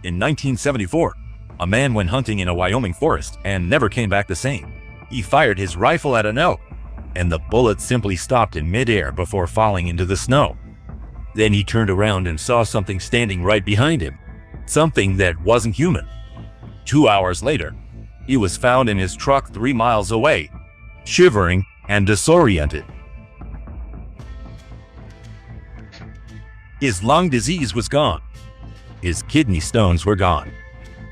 In 1974, a man went hunting in a Wyoming forest and never came back the same. He fired his rifle at an elk, and the bullet simply stopped in midair before falling into the snow. Then he turned around and saw something standing right behind him, something that wasn't human. 2 hours later, he was found in his truck 3 miles away, shivering and disoriented. His lung disease was gone. His kidney stones were gone.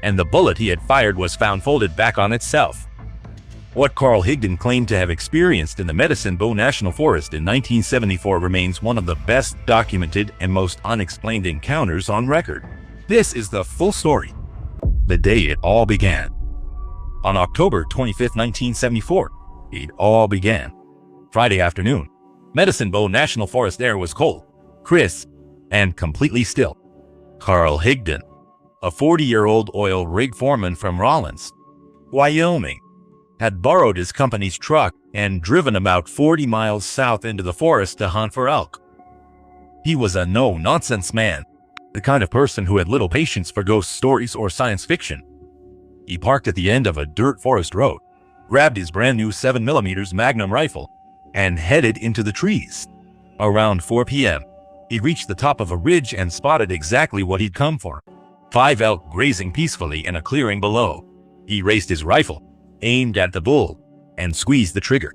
And the bullet he had fired was found folded back on itself. What Carl Higdon claimed to have experienced in the Medicine Bow National Forest in 1974 remains one of the best documented and most unexplained encounters on record. This is the full story, the day it all began. On October 25, 1974, it all began. Friday afternoon, Medicine Bow National Forest air was cold, crisp, and completely still. Carl Higdon, a 40-year-old oil rig foreman from Rawlins, Wyoming, had borrowed his company's truck and driven about 40 miles south into the forest to hunt for elk. He was a no-nonsense man, the kind of person who had little patience for ghost stories or science fiction. He parked at the end of a dirt forest road, grabbed his brand-new 7mm Magnum rifle, and headed into the trees. Around 4 p.m., he reached the top of a ridge and spotted exactly what he'd come for: 5 elk grazing peacefully in a clearing below. He raised his rifle, aimed at the bull, and squeezed the trigger.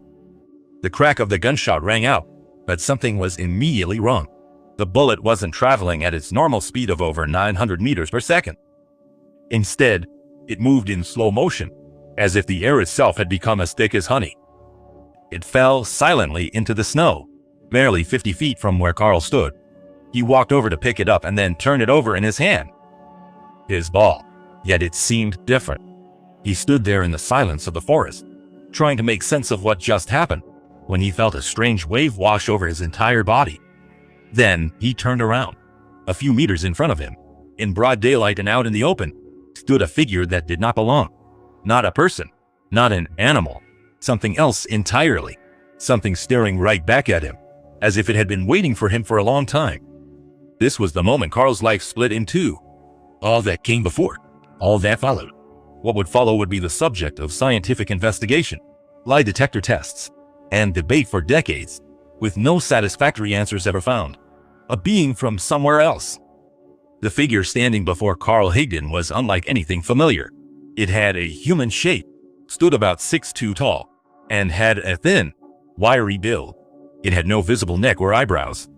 The crack of the gunshot rang out, but something was immediately wrong. The bullet wasn't traveling at its normal speed of over 900 meters per second. Instead, it moved in slow motion, as if the air itself had become as thick as honey. It fell silently into the snow, barely 50 feet from where Carl stood. He walked over to pick it up and then turned it over in his hand. His ball, yet it seemed different. He stood there in the silence of the forest, trying to make sense of what just happened, when he felt a strange wave wash over his entire body. Then he turned around. A few meters in front of him, in broad daylight and out in the open, stood a figure that did not belong. Not a person, not an animal, something else entirely. Something staring right back at him, as if it had been waiting for him for a long time. This was the moment Carl's life split in two. All that came before, all that followed. What would follow would be the subject of scientific investigation, lie detector tests, and debate for decades, with no satisfactory answers ever found. A being from somewhere else. The figure standing before Carl Higdon was unlike anything familiar. It had a human shape, stood about 6'2" tall, and had a thin, wiry build. It had no visible neck or eyebrows.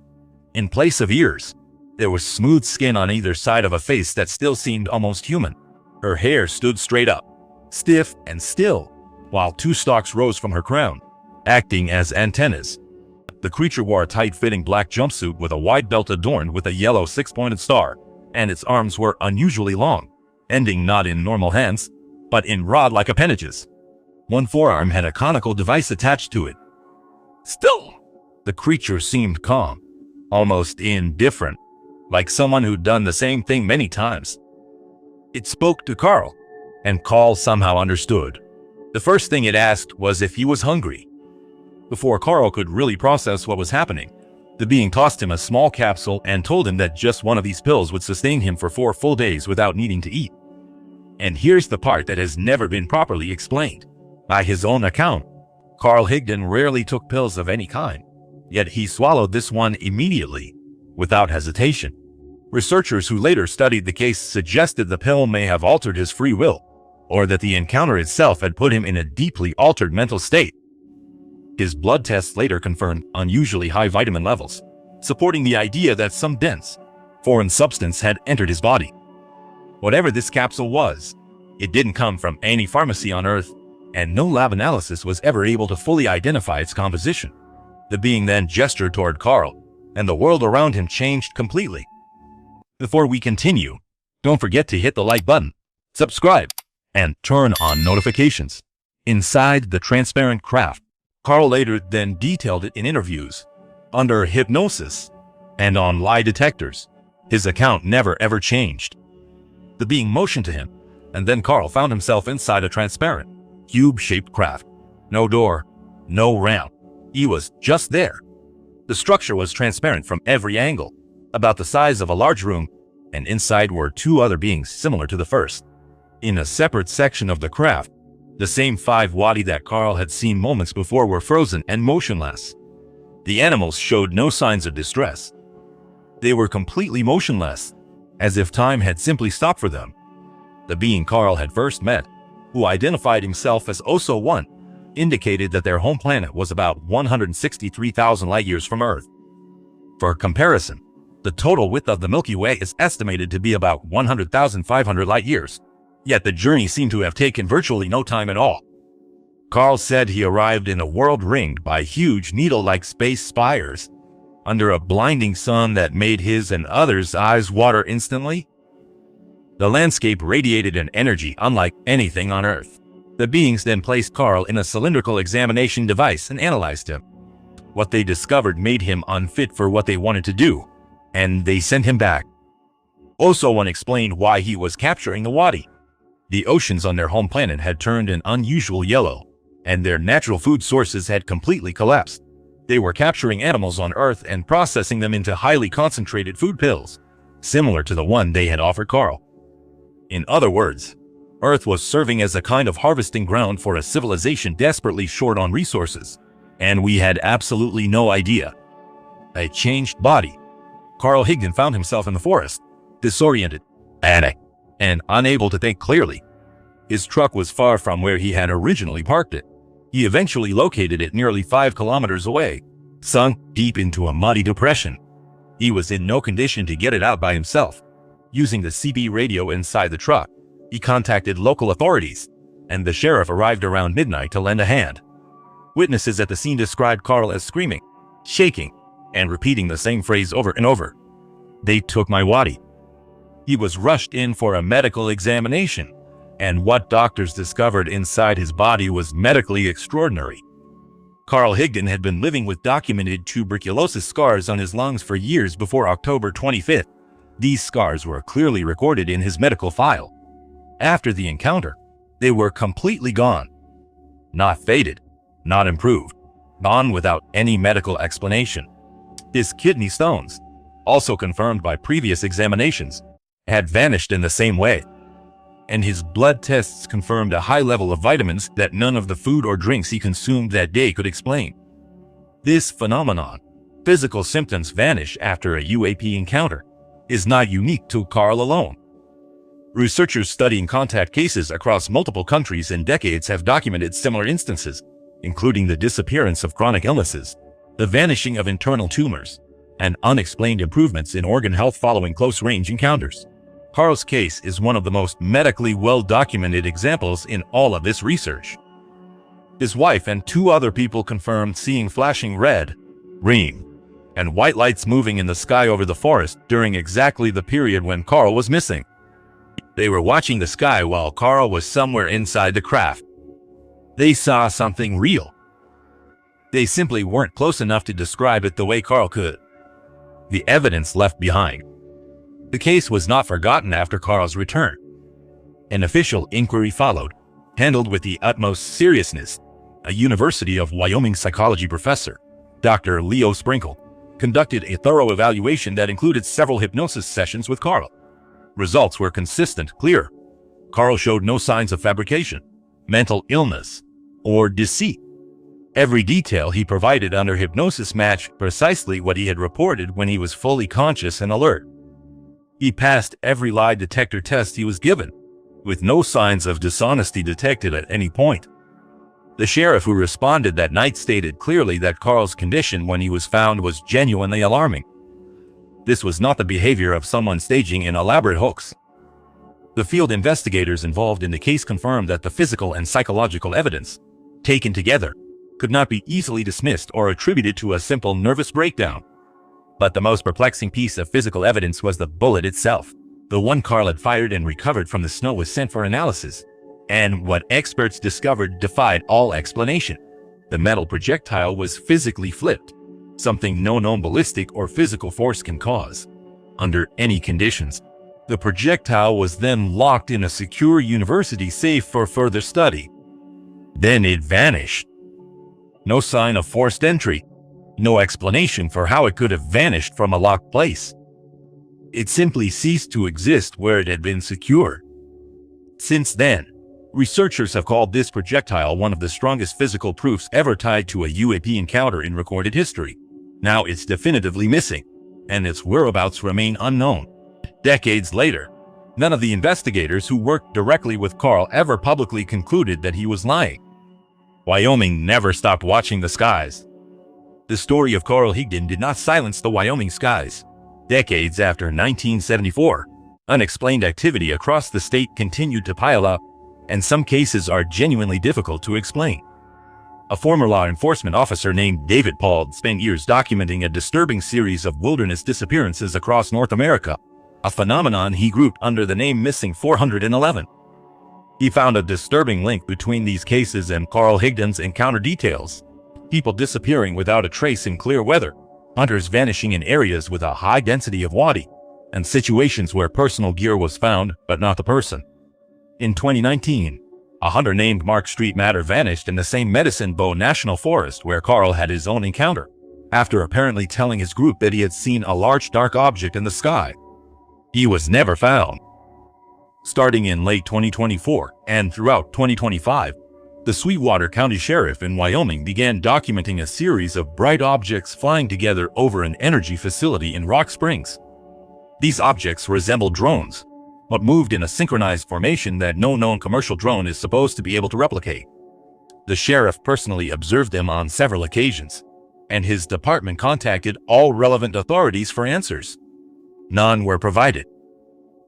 In place of ears, there was smooth skin on either side of a face that still seemed almost human. Her hair stood straight up, stiff and still, while 2 stalks rose from her crown, acting as antennas. The creature wore a tight-fitting black jumpsuit with a wide belt adorned with a yellow 6-pointed star, and its arms were unusually long, ending not in normal hands, but in rod-like appendages. One forearm had a conical device attached to it. Still, the creature seemed calm, almost indifferent, like someone who'd done the same thing many times. It spoke to Carl, and Carl somehow understood. The first thing it asked was if he was hungry. Before Carl could really process what was happening, the being tossed him a small capsule and told him that just one of these pills would sustain him for 4 full days without needing to eat. And here's the part that has never been properly explained. By his own account, Carl Higdon rarely took pills of any kind, yet he swallowed this one immediately, without hesitation. Researchers who later studied the case suggested the pill may have altered his free will, or that the encounter itself had put him in a deeply altered mental state. His blood tests later confirmed unusually high vitamin levels, supporting the idea that some dense, foreign substance had entered his body. Whatever this capsule was, it didn't come from any pharmacy on Earth, and no lab analysis was ever able to fully identify its composition. The being then gestured toward Carl, and the world around him changed completely. Before we continue, don't forget to hit the like button, subscribe, and turn on notifications. Inside the transparent craft, Carl later then detailed it in interviews, under hypnosis, and on lie detectors. His account never ever changed. The being motioned to him, and then Carl found himself inside a transparent, cube-shaped craft. No door, no ramp. He was just there. The structure was transparent from every angle, about the size of a large room, and inside were two other beings similar to the first. In a separate section of the craft, the same 5 wadi that Carl had seen moments before were frozen and motionless. The animals showed no signs of distress. They were completely motionless, as if time had simply stopped for them. The being Carl had first met, who identified himself as Oso-1, indicated that their home planet was about 163,000 light-years from Earth. For comparison, the total width of the Milky Way is estimated to be about 100,500 light-years, yet the journey seemed to have taken virtually no time at all. Carl said he arrived in a world ringed by huge needle-like space spires, under a blinding sun that made his and others' eyes water instantly. The landscape radiated an energy unlike anything on Earth. The beings then placed Carl in a cylindrical examination device and analyzed him. What they discovered made him unfit for what they wanted to do, and they sent him back. Oso-1 explained why he was capturing the wadi. The oceans on their home planet had turned an unusual yellow, and their natural food sources had completely collapsed. They were capturing animals on Earth and processing them into highly concentrated food pills, similar to the one they had offered Carl. In other words, Earth was serving as a kind of harvesting ground for a civilization desperately short on resources, and we had absolutely no idea. A changed body. Carl Higdon found himself in the forest, disoriented, panicked, and unable to think clearly. His truck was far from where he had originally parked it. He eventually located it nearly 5 kilometers away, sunk deep into a muddy depression. He was in no condition to get it out by himself. Using the CB radio inside the truck, he contacted local authorities, and the sheriff arrived around midnight to lend a hand. Witnesses at the scene described Carl as screaming, shaking, and repeating the same phrase over and over. "They took my wadi." He was rushed in for a medical examination, and what doctors discovered inside his body was medically extraordinary. Carl Higdon had been living with documented tuberculosis scars on his lungs for years before October 25th. These scars were clearly recorded in his medical file. After the encounter, they were completely gone. Not faded, not improved, gone without any medical explanation. His kidney stones, also confirmed by previous examinations, had vanished in the same way. And his blood tests confirmed a high level of vitamins that none of the food or drinks he consumed that day could explain. This phenomenon, physical symptoms vanish after a UAP encounter, is not unique to Carl alone. Researchers studying contact cases across multiple countries and decades have documented similar instances, including the disappearance of chronic illnesses, the vanishing of internal tumors, and unexplained improvements in organ health following close-range encounters. Carl's case is one of the most medically well-documented examples in all of this research. His wife and 2 other people confirmed seeing flashing red, green, and white lights moving in the sky over the forest during exactly the period when Carl was missing. They were watching the sky while Carl was somewhere inside the craft. They saw something real. They simply weren't close enough to describe it the way Carl could. The evidence left behind. The case was not forgotten after Carl's return. An official inquiry followed, handled with the utmost seriousness. A University of Wyoming psychology professor, Dr. Leo Sprinkle, conducted a thorough evaluation that included several hypnosis sessions with Carl. Results were consistent, clear. Carl showed no signs of fabrication, mental illness, or deceit. Every detail he provided under hypnosis matched precisely what he had reported when he was fully conscious and alert. He passed every lie detector test he was given, with no signs of dishonesty detected at any point. The sheriff who responded that night stated clearly that Carl's condition when he was found was genuinely alarming. This was not the behavior of someone staging an elaborate hoax. The field investigators involved in the case confirmed that the physical and psychological evidence, taken together, could not be easily dismissed or attributed to a simple nervous breakdown. But the most perplexing piece of physical evidence was the bullet itself. The one Carl had fired and recovered from the snow was sent for analysis, and what experts discovered defied all explanation. The metal projectile was physically flipped, something no known ballistic or physical force can cause. Under any conditions, the projectile was then locked in a secure university safe for further study. Then it vanished. No sign of forced entry. No explanation for how it could have vanished from a locked place. It simply ceased to exist where it had been secure. Since then, researchers have called this projectile one of the strongest physical proofs ever tied to a UAP encounter in recorded history. Now it's definitively missing, and its whereabouts remain unknown. Decades later, none of the investigators who worked directly with Carl ever publicly concluded that he was lying. Wyoming never stopped watching the skies. The story of Carl Higdon did not silence the Wyoming skies. Decades after 1974, unexplained activity across the state continued to pile up, and some cases are genuinely difficult to explain. A former law enforcement officer named David Paul spent years documenting a disturbing series of wilderness disappearances across North America, a phenomenon he grouped under the name Missing 411. He found a disturbing link between these cases and Carl Higdon's encounter details: people disappearing without a trace in clear weather, hunters vanishing in areas with a high density of wadi, and situations where personal gear was found but not the person. In 2019, a hunter named Mark Street Matter vanished in the same Medicine Bow National Forest where Carl had his own encounter, after apparently telling his group that he had seen a large dark object in the sky. He was never found. Starting in late 2024 and throughout 2025, the Sweetwater County Sheriff in Wyoming began documenting a series of bright objects flying together over an energy facility in Rock Springs. These objects resembled drones, but moved in a synchronized formation that no known commercial drone is supposed to be able to replicate. The sheriff personally observed them on several occasions, and his department contacted all relevant authorities for answers. None were provided.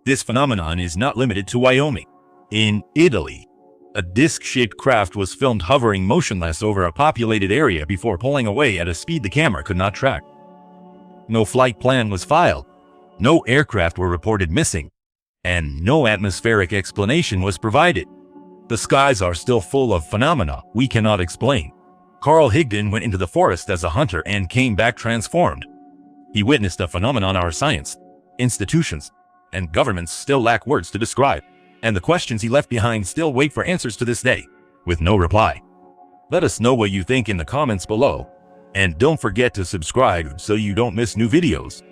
This phenomenon is not limited to Wyoming. In Italy, a disc-shaped craft was filmed hovering motionless over a populated area before pulling away at a speed the camera could not track. No flight plan was filed, no aircraft were reported missing, and no atmospheric explanation was provided. The skies are still full of phenomena we cannot explain. Carl Higdon went into the forest as a hunter and came back transformed. He witnessed a phenomenon our science, institutions, and governments still lack words to describe, and the questions he left behind still wait for answers to this day, with no reply. Let us know what you think in the comments below, and don't forget to subscribe so you don't miss new videos.